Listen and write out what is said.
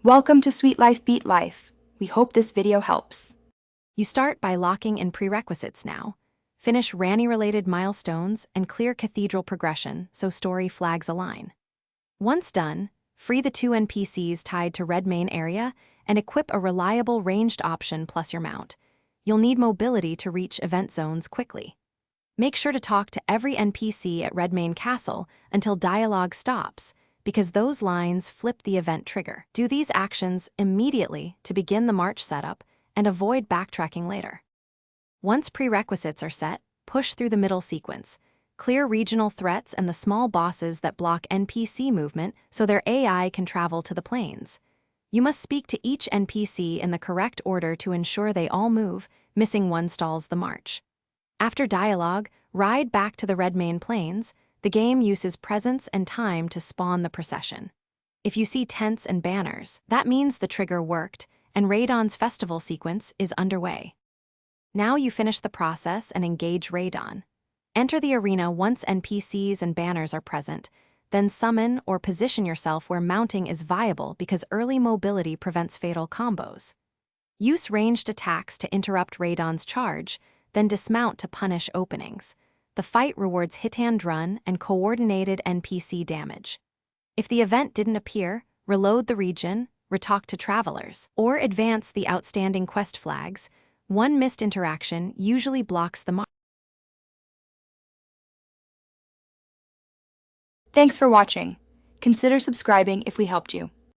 Welcome to Sweet Life Beat Life. We hope this video helps. You start by locking in prerequisites now. Finish Ranny-related milestones and clear cathedral progression so story flags align. Once done, free the 2 NPCs tied to Redmane area and equip a reliable ranged option plus your mount. You'll need mobility to reach event zones quickly. Make sure to talk to every NPC at Redmane Castle until dialogue stops, because those lines flip the event trigger. Do these actions immediately to begin the march setup and avoid backtracking later. Once prerequisites are set, push through the middle sequence. Clear regional threats and the small bosses that block NPC movement so their AI can travel to the plains. You must speak to each NPC in the correct order to ensure they all move, missing one stalls the march. After dialogue, ride back to the Redmane Plains. The game uses presence and time to spawn the procession. If you see tents and banners, that means the trigger worked, and Radahn's festival sequence is underway. Now you finish the process and engage Radahn. Enter the arena once NPCs and banners are present, then summon or position yourself where mounting is viable because early mobility prevents fatal combos. Use ranged attacks to interrupt Radahn's charge, then dismount to punish openings. The fight rewards hit-and run and coordinated NPC damage. If the event didn't appear, reload the region, retalk to travelers, or advance the outstanding quest flags. One missed interaction usually blocks the mark. Thanks for watching. Consider subscribing if we helped you.